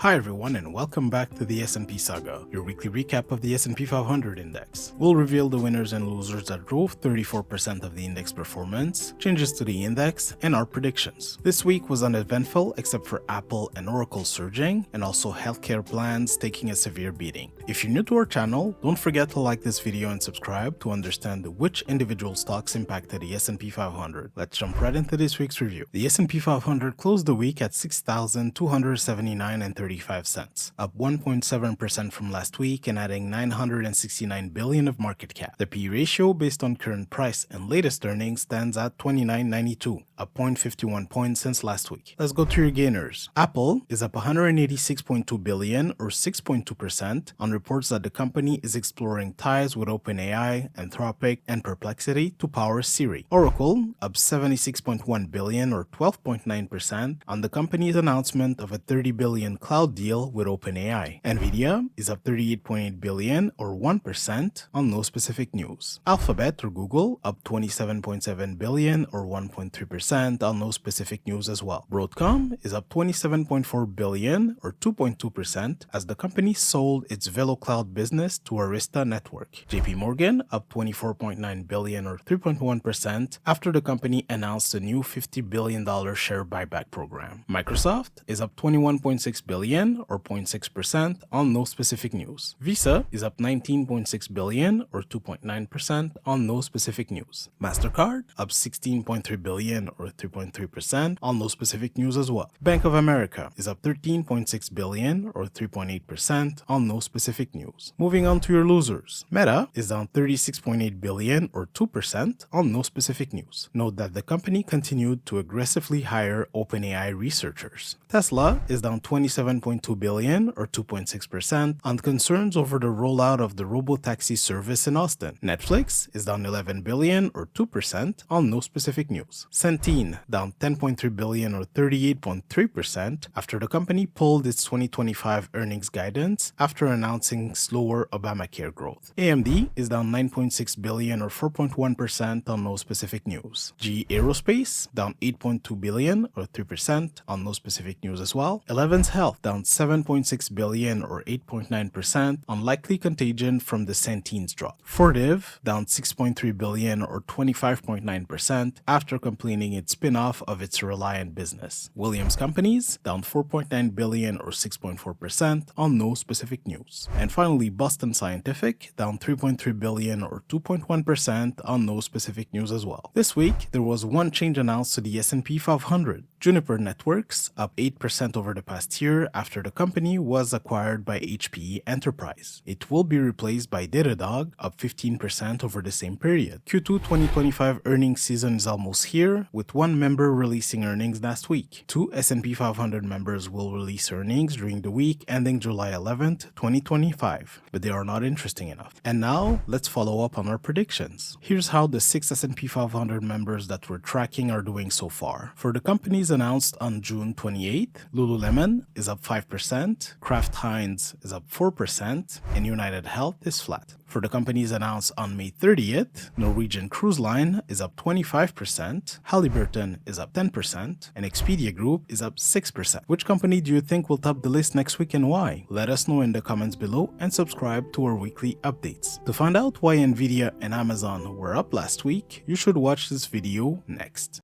Hi everyone and welcome back to the S&P Saga, your weekly recap of the S&P 500 index. We'll reveal the winners and losers that drove 34% of the index performance, changes to the index, and our predictions. This week was uneventful except for Apple and Oracle surging, and also healthcare plans taking a severe beating. If you're new to our channel, don't forget to like this video and subscribe to understand which individual stocks impacted the S&P 500. Let's jump right into this week's review. The S&P 500 closed the week at 6,279.35 cents, up 1.7% from last week and adding $969 billion of market cap. The P/E ratio based on current price and latest earnings stands at 29.92, up 0.51 points since last week. Let's go to your gainers. Apple is up $186.2 billion or 6.2% on reports that the company is exploring ties with OpenAI, Anthropic, and Perplexity to power Siri. Oracle up $76.1 billion or 12.9% on the company's announcement of a $30 billion cloud deal with OpenAI. Nvidia is up $38.8 billion or 1% on no specific news. Alphabet or Google up $27.7 billion or 1.3% on no specific news as well. Broadcom is up $27.4 billion or 2.2% as the company sold its VeloCloud business to Arista Network. JPMorgan up $24.9 billion or 3.1% after the company announced a new $50 billion share buyback program. Microsoft is up $21.6 billion or 0.6% on no specific news. Visa is up $19.6 billion or 2.9% on no specific news. Mastercard up $16.3 billion or 3.3% on no specific news as well. Bank of America is up $13.6 billion or 3.8% on no specific news. Moving on to your losers. Meta is down $36.8 billion or 2% on no specific news. Note that the company continued to aggressively hire OpenAI researchers. Tesla is down $27.2 billion or 2.6% on concerns over the rollout of the robotaxi service in Austin. Netflix is down $11 billion or 2% on no specific news. Centene down $10.3 billion or 38.3% after the company pulled its 2025 earnings guidance after announcing slower Obamacare growth. AMD is down $9.6 billion or 4.1% on no specific news. GE Aerospace down $8.2 billion or 3% on no specific news as well. Elevance Health down $7.6 billion or 8.9% on likely contagion from the Centene's drop. Fortive down $6.3 billion or 25.9% after completing its spin-off of its Reliant business. Williams Companies down $4.9 billion or 6.4% on no specific news. And finally, Boston Scientific down $3.3 billion or 2.1% on no specific news as well. This week, there was one change announced to the S&P 500. Juniper Networks up 8% over the past year after the company was acquired by HPE Enterprise. It will be replaced by Datadog, up 15% over the same period. Q2 2025 earnings season is almost here, with one member releasing earnings last week. Two S&P 500 members will release earnings during the week ending July 11th, 2025, but they are not interesting enough. And now, let's follow up on our predictions. Here's how the 6 S&P 500 members that we're tracking are doing so far. For the companies announced on June 28th, Lululemon is up 5%, Kraft Heinz is up 4%, and UnitedHealth is flat. For the companies announced on May 30th, Norwegian Cruise Line is up 25%, Halliburton is up 10%, and Expedia Group is up 6%. Which company do you think will top the list next week and why? Let us know in the comments below and subscribe to our weekly updates. To find out why Nvidia and Amazon were up last week, you should watch this video next.